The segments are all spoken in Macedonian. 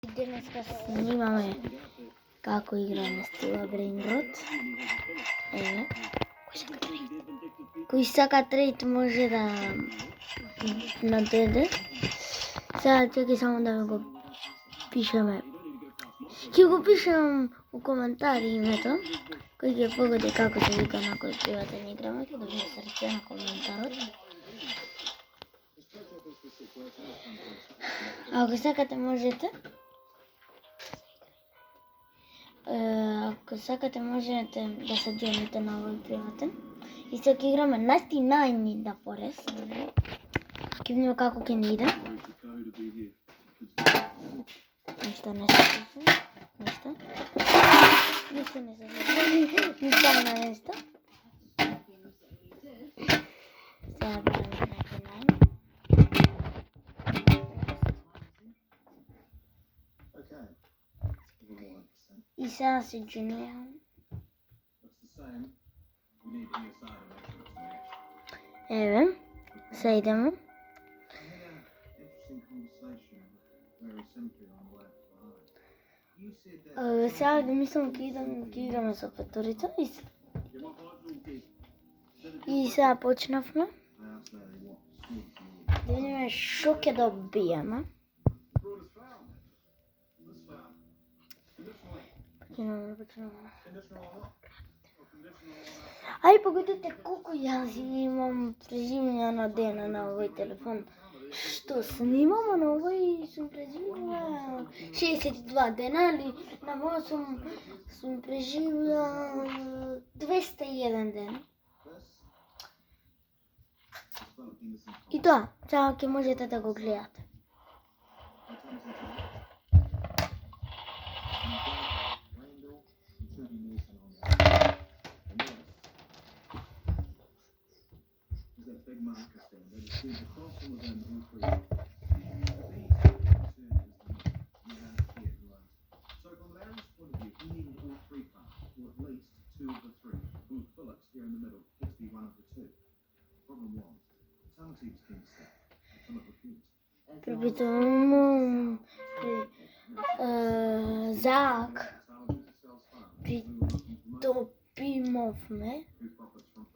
Денеска снимаме како играме Стила Брейнрот. Еве, кој сака трейд може да нададе. Сега чекай само да го пишеме. Ќе го пишем у коментари името, кој ќе погоди како се вика на кој приватен играме, ќе добие срце на коментарот. Ако сакате можете. Ако сакате можете да се джоините на овој приватен. И сега ќе играме најни на порез. Ќе видиме како ќе ни иде. Ништо не се случи. Ништо не се случи. Ништо на нешто. Сега бараме најни. И сега се джунувам. Еве, сега идемо. Сега да мислам ќе играме со петорица и сега почнавме. Да видиме шо ќе добиеме. Ај погодите колку јас имам преживувања на дена на овој телефон. Што снимам на овој сум преживувала 62 дена, али на мој сум преживувала 201 ден. И тоа, сега ќе можете да го гледате. Припитувам Зак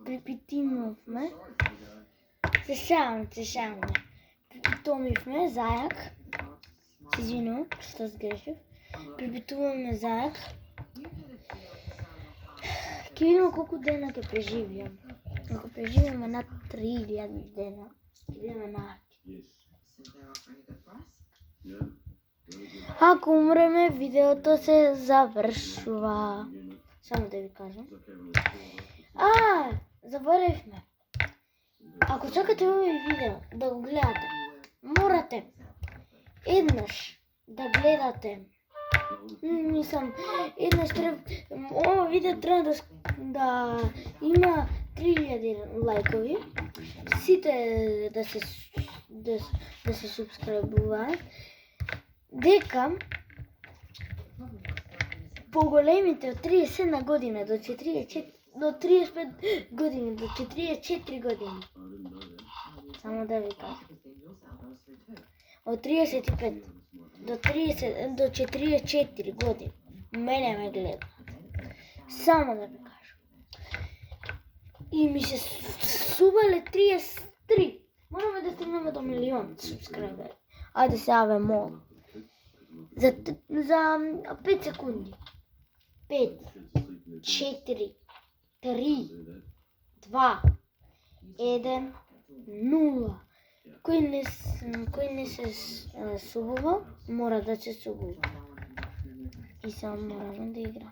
припитимовме. Се шамаме. Припитомивме Зајак. Се извинувам што сгрешив. Припитуваме Зајак. Ќе видиме колку дена ќе преживиам. Ако преживиме над 3000 дена, ќе видиме најаки. Ако умреме, видеото се завршува. Само да ви кажам. Заборавме. Ако сакате овој видео да го гледате, морате еднаш да гледате. Мислам, еднаш треба ова видео треба да има 3000 лајкови. Сите да се субскрайбуваат. Дека поголемите од 31 година до 35 години до 44 години. Само да ви кажам. Од 35 до 44 години мене ме гледат. Само да ви кажам. И ми се субале 33. Мораме да стигнеме до милион субскрайбери. Ајде се аве молам. За 5 секунди. 5, 4, 3, 2, 1, 0. Кој не се субува, мора да се субува. И само мораме да играме.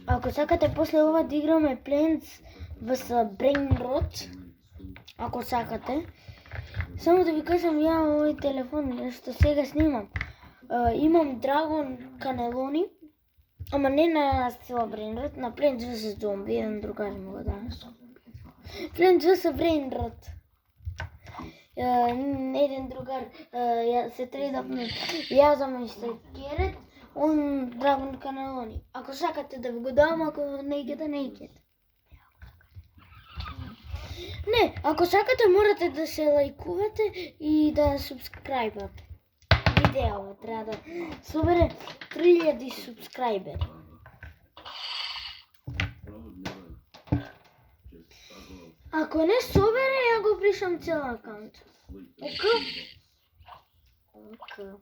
Ако сакате после ова да играме Plants vs Brainrot, ако сакате, само да ви кажам, ја овој телефон што сега снимам, имам Dragon Cannelloni, ама не на Стила Брейнрот, на Plants vs Zombie, еден другар ми го данес. Plants vs Brainrot. Еден другар се трейдапме, јас за Mr. Carrot, он Dragon Cannelloni. Ако сакате да ви го дам, ако не икете, не икете. Не, ако сакате морате да се лајкувате и да субскрајбате. Видео треба да собере 3000 субскрајбери. Ако не собере, ја го бришам цел акаунт. Ока? Ока.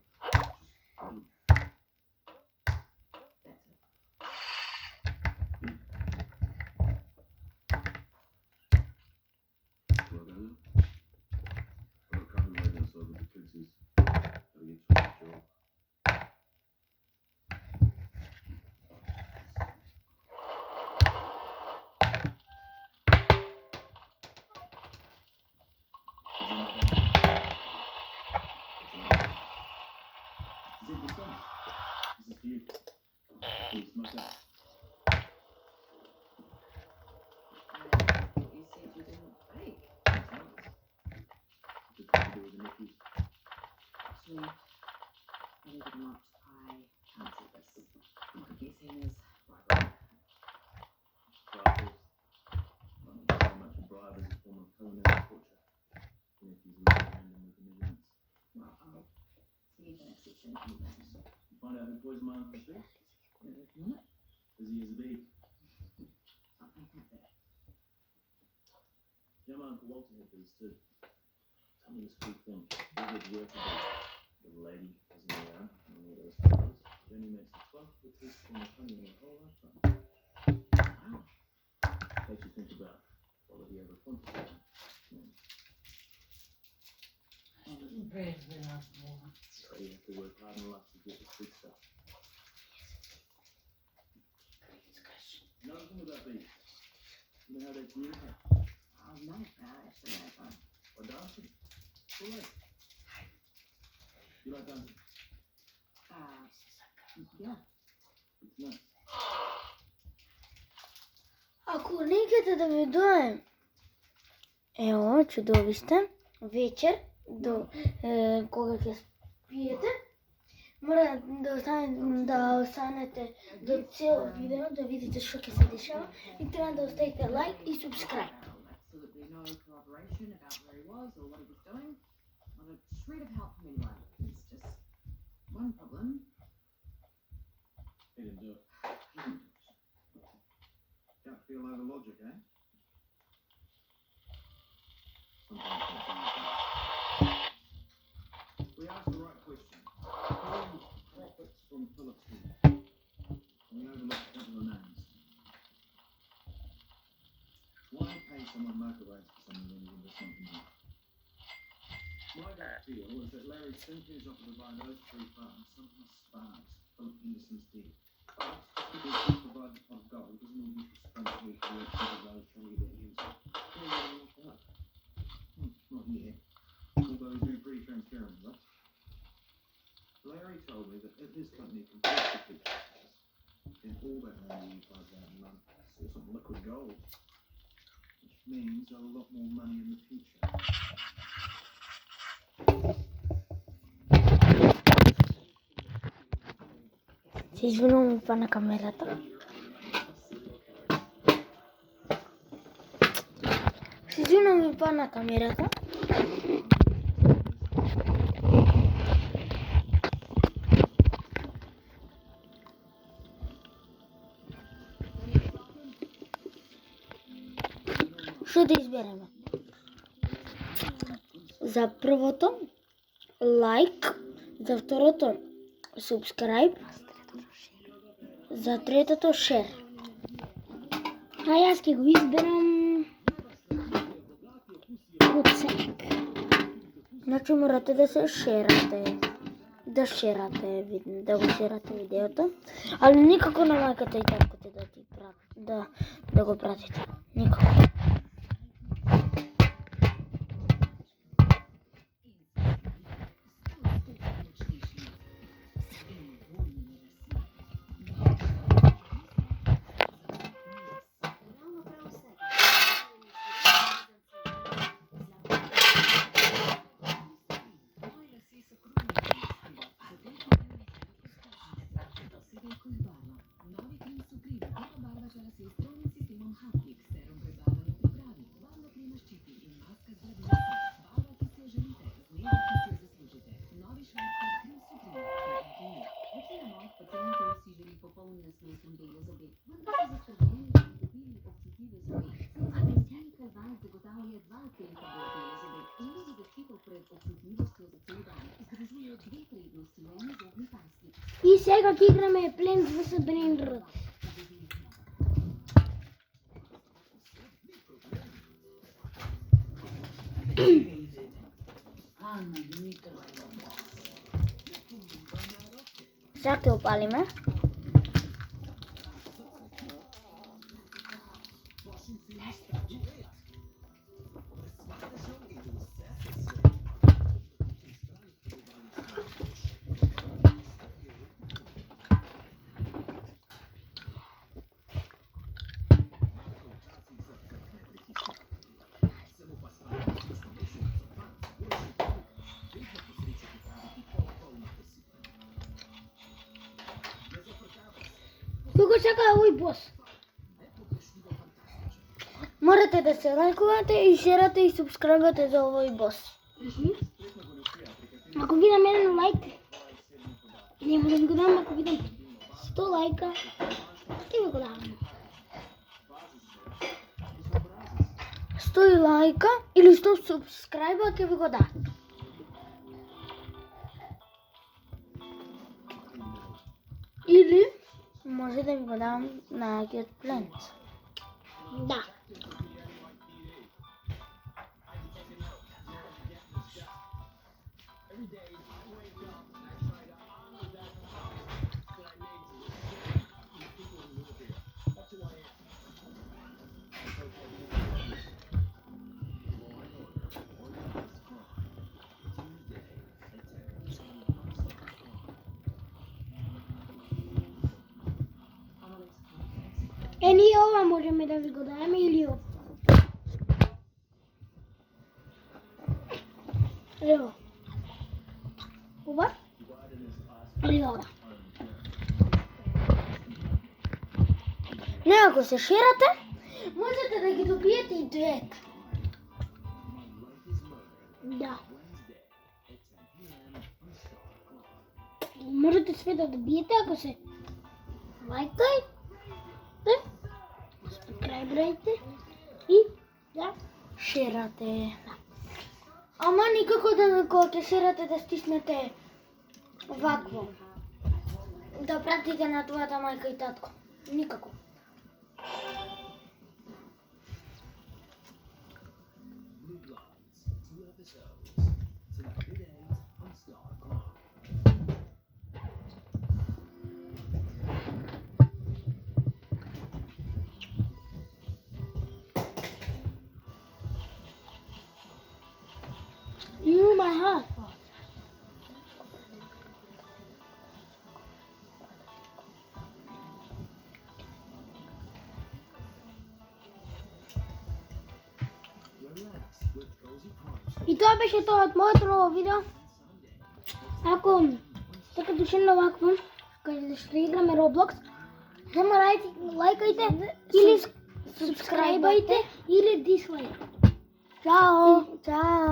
Find out who poisoned my uncle's beef? Because he has a beef. Yeah, my Uncle Walter had these too. Tell me this cool thing. He did work a bit. The lady wasn't around, and all those fellows. Then he makes the 12th with his form of honey in the whole lifetime. Wow. Makes you think about quality over quantity. So you have to work hard in life to get the good stuff. Another thing about bees. You know how they communicate? By dancing. Cool, eh? You like dancing? Yeah. It's nice. Ако некаде да ви дојдем, ево, чудовиште, вечер, кога ќе спиете, мора да останете до цело видео, да видите што ќе се дешава и треба да оставите лайк и субскрайб. Absolutely no corroboration about where he was or what he was doing. Not a shred of help from anyone. It's just one problem. He didn't do it. Can't feel over logic, eh? Sometimes can't do it. We asked the right question. Pulling profits from Philistine. And we overlooked a couple of names. Why pay someone market rates for something when you can do something else? My gut feel is that Larry simply is offered to buy those three farms, somehow sparks Philip Henderson's deal. But if he provides a pot of gold, doesn't mean he's responsible for the actions of those trying to get their hands on. Not yet. Although he's been pretty transparent with us. Larry told me that if his company completes the picture, then all that money he buys out in London is some liquid gold. Which means a lot more money in the future. Се извинувам и па на камерата. Се извинувам и па на камерата. Што да избереме? За првото лайк, за второто субскрайб, за третото шер. А јас ќе го изберам куцек. Значи морате да се шерате. Да шерате видеото. Али никако на мајката и таткото да го пратите. Никако. Novi krem Supreme, prva barva za rase s trojnim sistemom Haptik, serum prebavlja И сега ќе играме Plants vs Brain Rot. Сега ќе опалиме. Кога сака овој бос? Морате да се лайкувате и шерате и субскрайбате за овој бос. Ако видам еден лайк, нема да ви го дам, ако видам 100 лайка, ќе ви го дам. 100 лайка или 100 субскрайба ќе ви го дам. Или може да ви го дам на Get Plants. Да. Ние ова можеме да ви го дадеме или ова. Ево. Ова? Или ова. Не, ако се шерате, можете да ги добиете и двете. Да. Можете све да добиете ако се лайкајте, субскрайбрайте и да шерате. Ама никако да кога ќе шерате да стиснете вакво. Да пратите на твојата мајка и татко. Никако. You my heart. И тоа беше тоа од моето ново видео. Ако сакате уште вакво, каде што играме Roblox, само лајкајте или субскрайбајте или дислайк. Чао! Чао!